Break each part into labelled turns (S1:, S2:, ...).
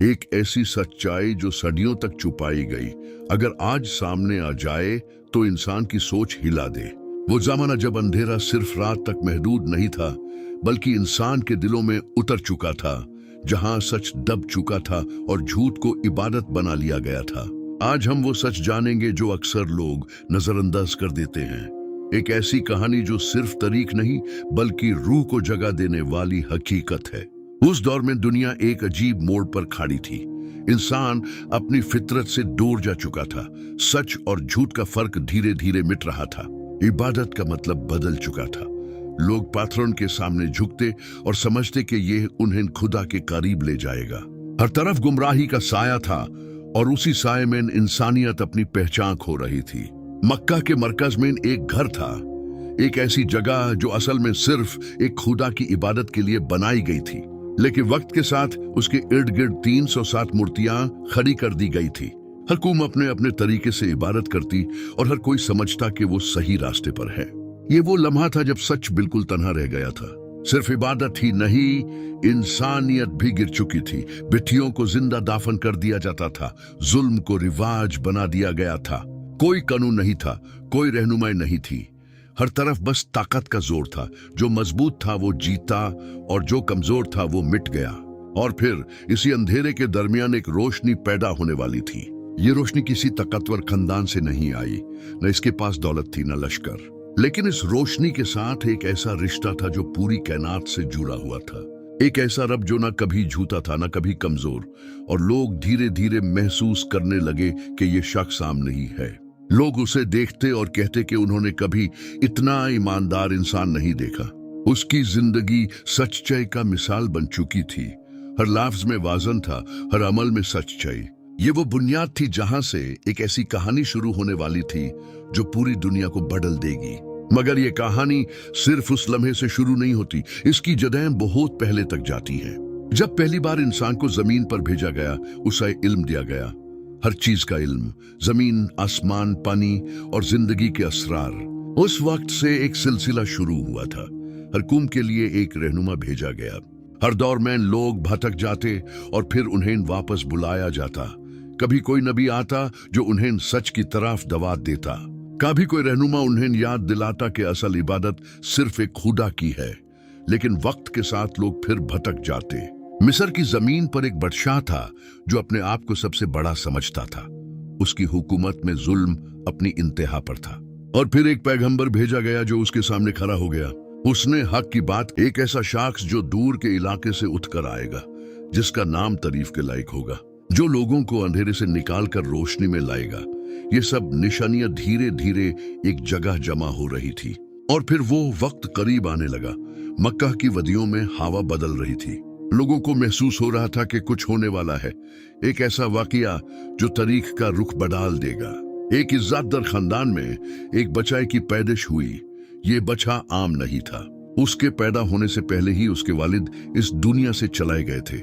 S1: एक ऐसी सच्चाई जो सदियों तक छुपाई गई, अगर आज सामने आ जाए तो इंसान की सोच हिला दे। वो जमाना जब अंधेरा सिर्फ रात तक महदूद नहीं था, बल्कि इंसान के दिलों में उतर चुका था, जहां सच दब चुका था और झूठ को इबादत बना लिया गया था। आज हम वो सच जानेंगे जो अक्सर लोग नजरअंदाज कर देते हैं। एक ऐसी कहानी जो सिर्फ तारीख नहीं, बल्कि रूह को जगह देने वाली हकीकत है। उस दौर में दुनिया एक अजीब मोड़ पर खड़ी थी। इंसान अपनी फितरत से दूर जा चुका था। सच और झूठ का फर्क धीरे धीरे मिट रहा था। इबादत का मतलब बदल चुका था। लोग पात्रों के सामने झुकते और समझते कि ये उन्हें खुदा के करीब ले जाएगा। हर तरफ गुमराही का साया था और उसी साये में इंसानियत अपनी पहचान खो रही थी। मक्का के मरकज में एक घर था, एक ऐसी जगह जो असल में सिर्फ एक खुदा की इबादत के लिए बनाई गई थी। लेकिन वक्त के साथ उसके इर्द गिर्द 307 मूर्तियां खड़ी कर दी गई थी। हर कौम अपने अपने तरीके से इबादत करती और हर कोई समझता कि वो सही रास्ते पर है। ये वो लम्हा था जब सच बिल्कुल तन्हा रह गया था। सिर्फ इबादत ही नहीं, इंसानियत भी गिर चुकी थी। बेटियों को जिंदा दाफन कर दिया जाता था, जुल्म को रिवाज बना दिया गया था। कोई कानून नहीं था, कोई रहनुमाई नहीं थी। हर तरफ बस ताकत का जोर था। जो मजबूत था वो जीता और जो कमजोर था वो मिट गया। और फिर इसी अंधेरे के दरमियान एक रोशनी पैदा होने वाली थी। ये रोशनी किसी ताकतवर खानदान से नहीं आई, न इसके पास दौलत थी, न लश्कर। लेकिन इस रोशनी के साथ एक ऐसा रिश्ता था जो पूरी कायनात से जुड़ा हुआ था। एक ऐसा रब जो ना कभी झूठा था, ना कभी कमजोर। और लोग धीरे धीरे महसूस करने लगे कि ये शख्स आम नहीं है। लोग उसे देखते और कहते कि उन्होंने कभी इतना ईमानदार इंसान नहीं देखा। उसकी जिंदगी सच्चाई का मिसाल बन चुकी थी। हर लफ्ज में वाजन था, हर अमल में सच्चाई। ये वो बुनियाद थी जहां से एक ऐसी कहानी शुरू होने वाली थी जो पूरी दुनिया को बदल देगी। मगर ये कहानी सिर्फ उस लम्हे से शुरू नहीं होती। इसकी जड़ें बहुत पहले तक जाती हैं। जब पहली बार इंसान को जमीन पर भेजा गया, उसे इल्म दिया गया। हर चीज का इल्म, जमीन, आसमान, पानी और जिंदगी के असरार। उस वक्त से एक सिलसिला शुरू हुआ था। हर कौम के लिए एक रहनुमा भेजा गया। हर दौर में लोग भटक जाते और फिर उन्हें वापस बुलाया जाता। कभी कोई नबी आता जो उन्हें सच की तरफ दावत देता। कभी कोई रहनुमा उन्हें याद दिलाता कि असल इबादत सिर्फ एक खुदा की है। लेकिन वक्त के साथ लोग फिर भटक जाते। मिस्र की जमीन पर एक बादशाह था जो अपने आप को सबसे बड़ा समझता था। उसकी हुकूमत में जुल्म अपनी इंतहा पर था। और फिर एक पैगंबर भेजा गया जो उसके सामने खड़ा हो गया। उसने हक की बात, एक ऐसा शख्स जो दूर के इलाके से उठकर आएगा, जिसका नाम तारीफ के लायक होगा, जो लोगों को अंधेरे से निकाल कर रोशनी में लाएगा। ये सब निशानियां धीरे धीरे एक जगह जमा हो रही थी। और फिर वो वक्त करीब आने लगा। मक्का की वदियों में हवा बदल रही थी। लोगों को महसूस हो रहा था कि कुछ होने वाला है। एक ऐसा वाकया जो तारीख का रुख बदल देगा। एक इज्जतदार खानदान में एक बच्चे की पैदाइश हुई। ये बच्चा आम नहीं था। उसके पैदा होने से पहले ही उसके वालिद इस दुनिया से चलाए गए थे।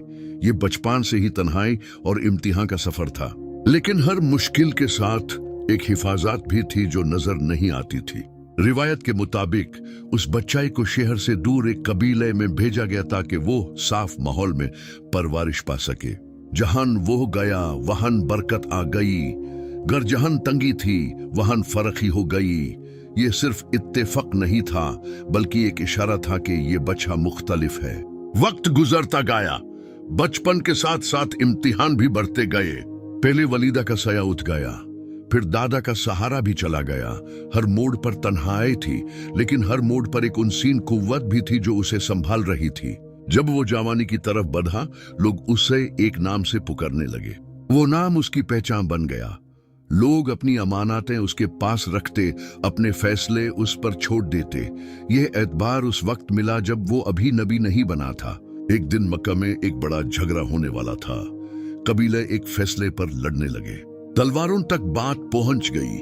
S1: ये बचपन से ही तन्हाई और इम्तिहान का सफर था। लेकिन हर मुश्किल के साथ एक हिफाजत भी थी जो नजर नहीं आती थी। रिवायत के मुताबिक उस बच्चे को शहर से दूर एक कबीले में भेजा गया ताकि वो साफ माहौल में परवरिश पा सके। जहां वो गया वहां बरकत आ गई। गर जहां तंगी थी वहां फर्क ही हो गई। ये सिर्फ इत्तेफाक नहीं था, बल्कि एक इशारा था कि ये बच्चा मुख्तलिफ है। वक्त गुजरता गया। बचपन के साथ साथ इम्तिहान भी बढ़ते गए। पहले वलीदा का साया उठ गया, फिर दादा का सहारा भी चला गया। हर मोड़ पर तन्हाई थी, लेकिन हर मोड़ पर एक उनसीन कुव्वत भी थी जो उसे संभाल रही थी। जब वो जवानी की तरफ बढ़ा, लोग उसे एक नाम से पुकारने लगे। वो नाम उसकी पहचान बन गया। लोग अपनी अमानतें उसके पास रखते, अपने फैसले उस पर छोड़ देते। यह एतबार उस वक्त मिला जब वो अभी नबी नहीं बना था। एक दिन मक्का में एक बड़ा झगड़ा होने वाला था। कबीले एक फैसले पर लड़ने लगे। तलवारों तक बात पहुंच गई।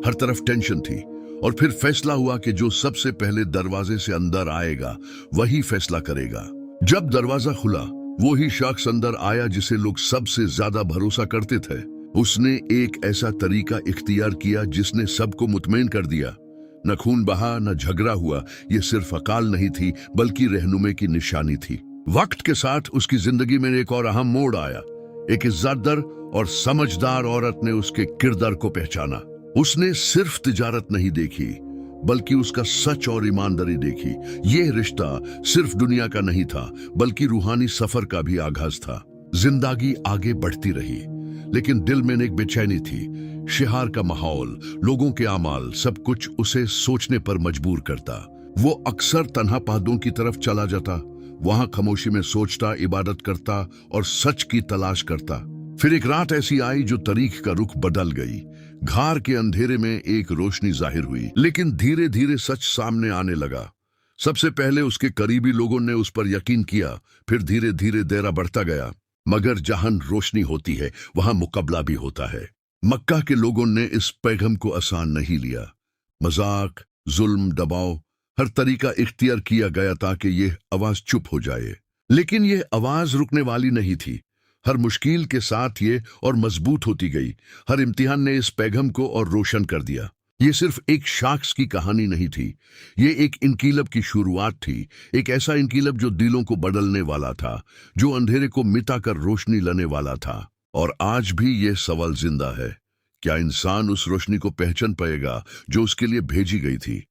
S1: हर तरफ टेंशन थी। और फिर फैसला हुआ कि जो सबसे पहले दरवाजे से अंदर आएगा वही फैसला करेगा। जब दरवाजा खुला, वही शख्स अंदर आया जिसे लोग सबसे ज्यादा भरोसा करते थे। उसने एक ऐसा तरीका इख्तियार किया जिसने सबको मुतमईन कर दिया। न खून बहा, न झगड़ा हुआ। ये सिर्फ अकाल नहीं थी, बल्कि रहनुमे की निशानी थी। वक्त के साथ उसकी जिंदगी में एक और अहम मोड़ आया। एक इज्जतदार और समझदार औरत ने उसके किरदार को पहचाना। उसने सिर्फ तिजारत नहीं देखी, बल्कि उसका सच और ईमानदारी देखी। यह रिश्ता सिर्फ दुनिया का नहीं था, बल्कि रूहानी सफर का भी आगाज था। जिंदगी आगे बढ़ती रही, लेकिन दिल में एक बेचैनी थी। शहर का माहौल, लोगों के आमाल, सब कुछ उसे सोचने पर मजबूर करता। वो अक्सर तन्हा पहाड़ों की तरफ चला जाता, वहां खामोशी में सोचता, इबादत करता और सच की तलाश करता। फिर एक रात ऐसी आई जो तारीख का रुख बदल गई। घर के अंधेरे में एक रोशनी जाहिर हुई, लेकिन धीरे धीरे सच सामने आने लगा। सबसे पहले उसके करीबी लोगों ने उस पर यकीन किया, फिर धीरे धीरे दायरा बढ़ता गया। मगर जहां रोशनी होती है, वहां मुकाबला भी होता है। मक्का के लोगों ने इस पैगाम को आसान नहीं लिया। मजाक, जुल्म, दबाव, हर तरीका इख्तियार किया गया ताकि यह आवाज चुप हो जाए। लेकिन यह आवाज रुकने वाली नहीं थी। हर मुश्किल के साथ ये और मजबूत होती गई। हर इम्तिहान ने इस पैगाम को और रोशन कर दिया। ये सिर्फ एक शख्स की कहानी नहीं थी, ये एक इनकीलब की शुरुआत थी। एक ऐसा इनकीलब जो दिलों को बदलने वाला था, जो अंधेरे को मिटा कर रोशनी लाने वाला था। और आज भी ये सवाल जिंदा है, क्या इंसान उस रोशनी को पहचान पाएगा जो उसके लिए भेजी गई थी?